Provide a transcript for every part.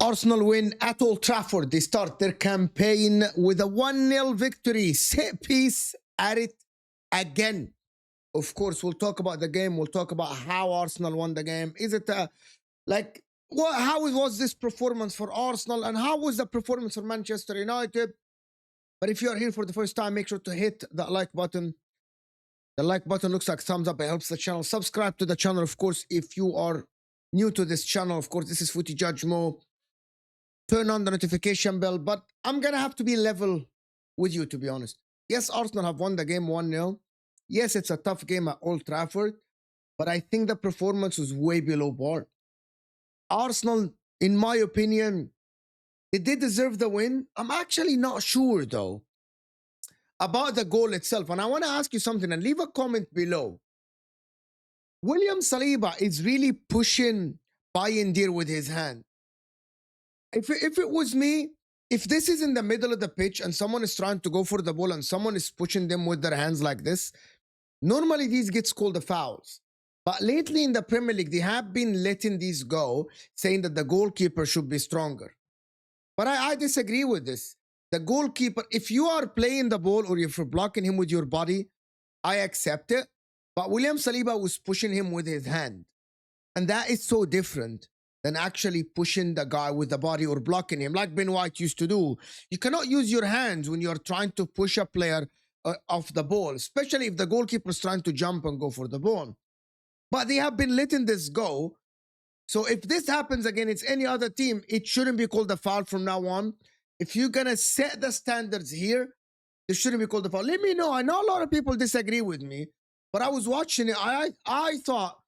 Arsenal win at Old Trafford. They start their campaign with a 1-0 victory. Set piece at it again. Of course, we'll talk about the game. We'll talk about how Arsenal won the game. Is it how was this performance for Arsenal and how was the performance for Manchester United? But if you're here for the first time, make sure to hit that like button. The like button looks like thumbs up. It helps the channel. Subscribe to the channel, of course, if you are new to this channel. Of course, this is Footy Judge Mo. Turn on the notification bell. But I'm going to have to be level with you, to be honest. Yes, Arsenal have won the game 1-0. Yes, it's a tough game at Old Trafford. But I think the performance was way below bar. Arsenal, in my opinion, they did deserve the win. I'm actually not sure, though, about the goal itself. And I want to ask you something and leave a comment below. William Saliba is really pushing Bayindir with his hand. If it was me, if this is in the middle of the pitch and someone is trying to go for the ball and someone is pushing them with their hands like this, normally these gets called the fouls. But lately in the Premier League, they have been letting these go, saying that the goalkeeper should be stronger. But I disagree with this. The goalkeeper, if you are playing the ball or if you're blocking him with your body, I accept it. But William Saliba was pushing him with his hand. And that is so different than actually pushing the guy with the body or blocking him, like Ben White used to do. You cannot use your hands when you're trying to push a player off the ball, especially if the goalkeeper is trying to jump and go for the ball. But they have been letting this go. So if this happens against any other team, it shouldn't be called a foul from now on. If you're going to set the standards here, it shouldn't be called a foul. Let me know. I know a lot of people disagree with me, but I was watching it. I thought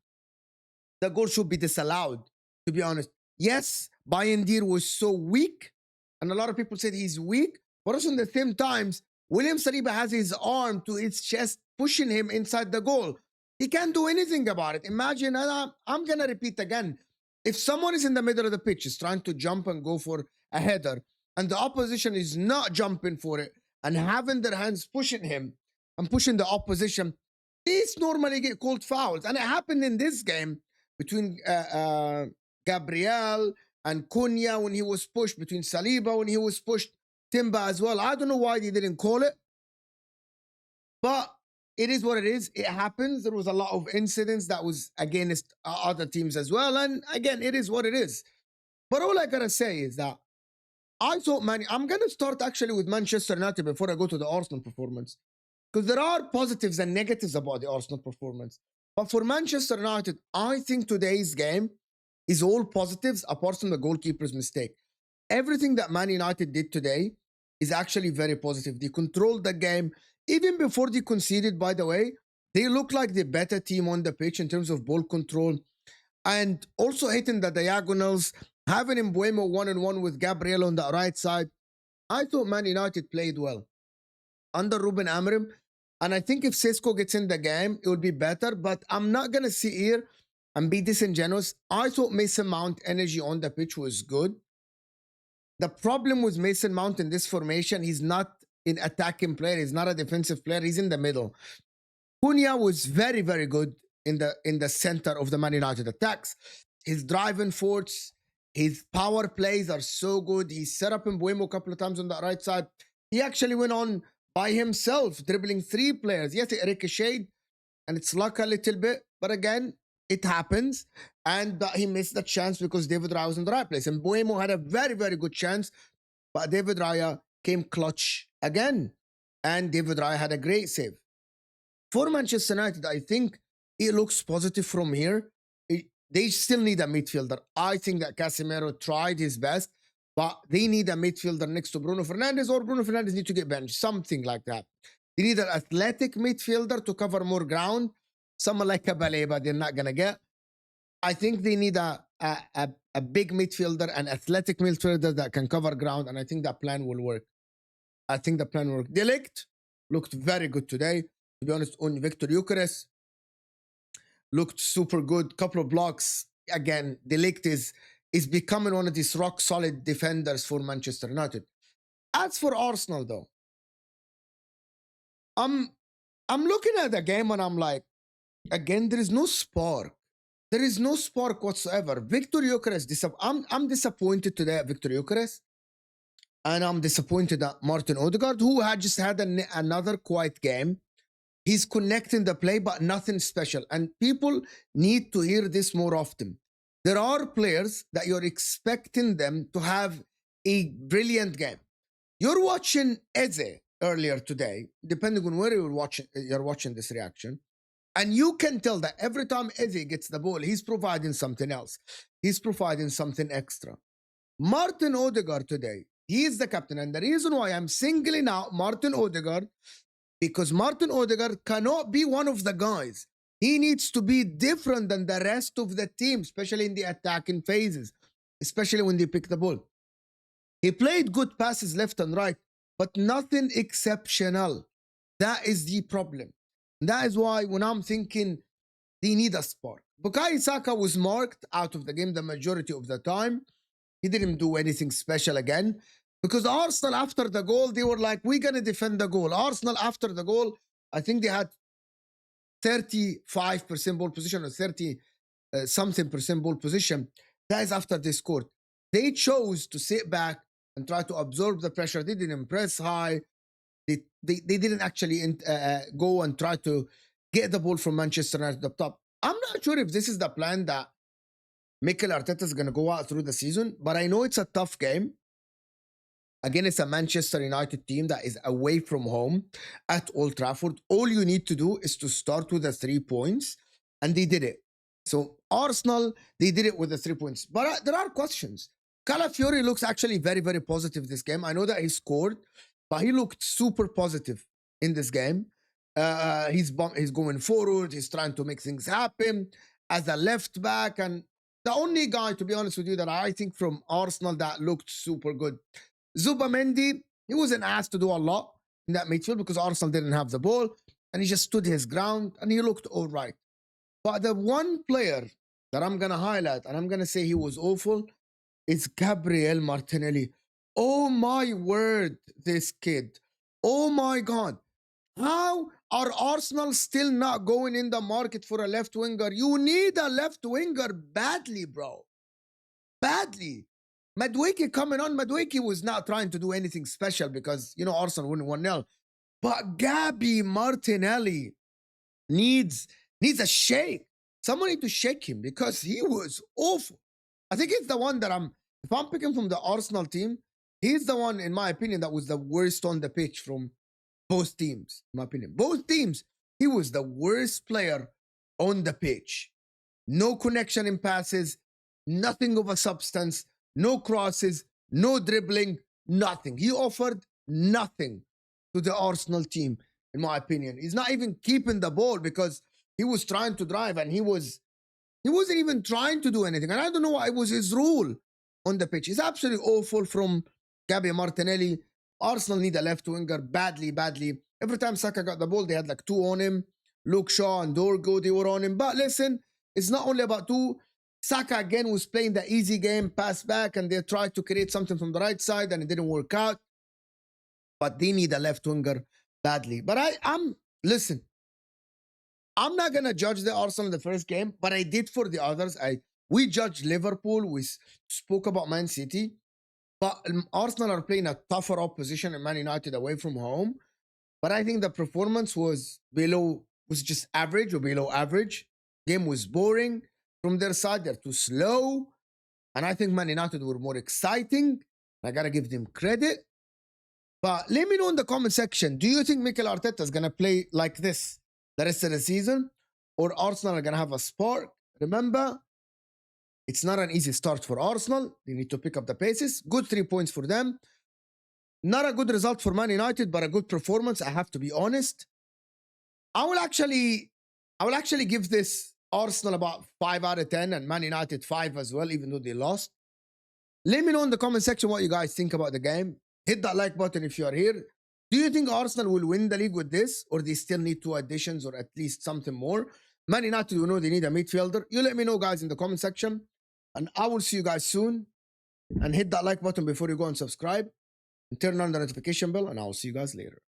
the goal should be disallowed, to be honest. Yes, Bayindir was so weak, and a lot of people said he's weak, but also in the same times, William Saliba has his arm to his chest, pushing him inside the goal. He can't do anything about it. Imagine, and I'm going to repeat again, if someone is in the middle of the pitch, is trying to jump and go for a header, and the opposition is not jumping for it, and having their hands pushing him and pushing the opposition, these normally get called fouls. And it happened in this game between Gabriel and Cunha when he was pushed, between Saliba when he was pushed, Timber as well. I don't know why they didn't call it, but it is what it is. It happens. There was a lot of incidents that was against other teams as well. And again, it is what it is. But all I got to say is that I thought, man, I'm going to start actually with Manchester United before I go to the Arsenal performance. Because there are positives and negatives about the Arsenal performance. But for Manchester United, I think today's game is all positives apart from the goalkeeper's mistake. Everything that Man United did today is actually very positive. They controlled the game. Even before they conceded, by the way, they look like the better team on the pitch in terms of ball control. And also hitting the diagonals, having Mbeumo one-on-one with Gabriel on the right side. I thought Man United played well under Ruben Amorim. And I think if Šeško gets in the game, it would be better. But I'm not going to sit here and be disingenuous. I thought Mason Mount energy on the pitch was good. The problem with Mason Mount in this formation, he's not an attacking player. He's not a defensive player. He's in the middle. Cunha was very, very good in the center of the Man United attacks. His driving force, his power plays are so good. He set up Mbeumo a couple of times on the right side. He actually went on by himself, dribbling 3 players. Yes, it ricocheted, and it's luck a little bit. But again, it happens. And he missed the chance because David Raya was in the right place. And Mbeumo had a very, very good chance. But David Raya came clutch again. And David Raya had a great save. For Manchester United, I think it looks positive from here. They still need a midfielder. I think that Casemiro tried his best. But they need a midfielder next to Bruno Fernandes, or Bruno Fernandes need to get benched, something like that. They need an athletic midfielder to cover more ground. Someone like a Baleba, they're not going to get. I think they need a big midfielder, an athletic midfielder that can cover ground, and I think that plan will work. I think the plan will work. De Ligt looked very good today. To be honest, on Viktor Gyökeres looked super good. Couple of blocks. Again, De Ligt is becoming one of these rock-solid defenders for Manchester United. As for Arsenal, though, I'm looking at the game and I'm like, again, there is no spark. There is no spark whatsoever. Viktor Gyökeres, I'm disappointed today at Viktor Gyökeres. And I'm disappointed at Martin Ødegaard, who had just had another quiet game. He's connecting the play, but nothing special. And people need to hear this more often. There are players that you're expecting them to have a brilliant game. You're watching Eze earlier today, depending on where you're watching this reaction. And you can tell that every time Eze gets the ball, he's providing something else. He's providing something extra. Martin Ødegaard today, he is the captain. And the reason why I'm singling out Martin Ødegaard, because Martin Ødegaard cannot be one of the guys. He needs to be different than the rest of the team, especially in the attacking phases, especially when they pick the ball. He played good passes left and right, but nothing exceptional. That is the problem. That is why when I'm thinking they need a spark. Bukayo Saka was marked out of the game the majority of the time. He didn't do anything special again. Because Arsenal, after the goal, they were like, we're going to defend the goal. Arsenal, after the goal, I think they had 35% ball position or 30-something% ball position. That is after they scored. They chose to sit back and try to absorb the pressure. They didn't press high. They didn't actually go and try to get the ball from Manchester United up top. I'm not sure if this is the plan that Mikel Arteta is going to go out through the season, but I know it's a tough game. Again, it's a Manchester United team that is away from home at Old Trafford. All you need to do is to start with the 3 points, and they did it. So Arsenal, they did it with the 3 points. But there are questions. Calafiori looks actually very, very positive this game. I know that he scored, but he looked super positive in this game. He's going forward. He's trying to make things happen as a left back. And the only guy, to be honest with you, that I think from Arsenal that looked super good, Zubamendi, he wasn't asked to do a lot in that midfield because Arsenal didn't have the ball. And he just stood his ground and he looked all right. But the one player that I'm going to highlight, and I'm going to say he was awful, is Gabriel Martinelli. Oh my word, this kid. Oh my God. How are Arsenal still not going in the market for a left winger? You need a left winger badly, bro. Badly. Madueke coming on. Madueke was not trying to do anything special because, you know, Arsenal won 1-0. But Gabi Martinelli needs a shake. Someone need to shake him because he was awful. I think it's the one that if I'm picking from the Arsenal team, he's the one, in my opinion, that was the worst on the pitch from both teams, in my opinion. Both teams, he was the worst player on the pitch. No connection in passes, nothing of a substance, no crosses, no dribbling, nothing. He offered nothing to the Arsenal team, in my opinion. He's not even keeping the ball because he was trying to drive and he wasn't even trying to do anything. And I don't know why it was his rule on the pitch. It's absolutely awful from Gabi Martinelli. Arsenal need a left winger badly. Every time Saka got the ball, they had like 2 on him. Luke Shaw and Dorgo, they were on him. But listen, it's not only about 2. Saka again was playing the easy game, pass back, and they tried to create something from the right side and it didn't work out. But they need a left winger badly. But listen, I'm not going to judge the Arsenal in the first game, but I did for the others. We judged Liverpool. We spoke about Man City. But Arsenal are playing a tougher opposition and Man United away from home. But I think the performance was just average or below average. Game was boring from their side. They're too slow. And I think Man United were more exciting. I got to give them credit. But let me know in the comment section, do you think Mikel Arteta is going to play like this the rest of the season? Or Arsenal are going to have a spark? Remember, it's not an easy start for Arsenal. They need to pick up the paces. Good 3 points for them. Not a good result for Man United, but a good performance, I have to be honest. I will actually give this Arsenal about 5 out of 10 and Man United 5 as well, even though they lost. Let me know in the comment section what you guys think about the game. Hit that like button if you are here. Do you think Arsenal will win the league with this, or they still need 2 additions or at least something more? Man United, you know they need a midfielder. You let me know, guys, in the comment section. And I will see you guys soon. And hit that like button before you go and subscribe. And turn on the notification bell, and I will see you guys later.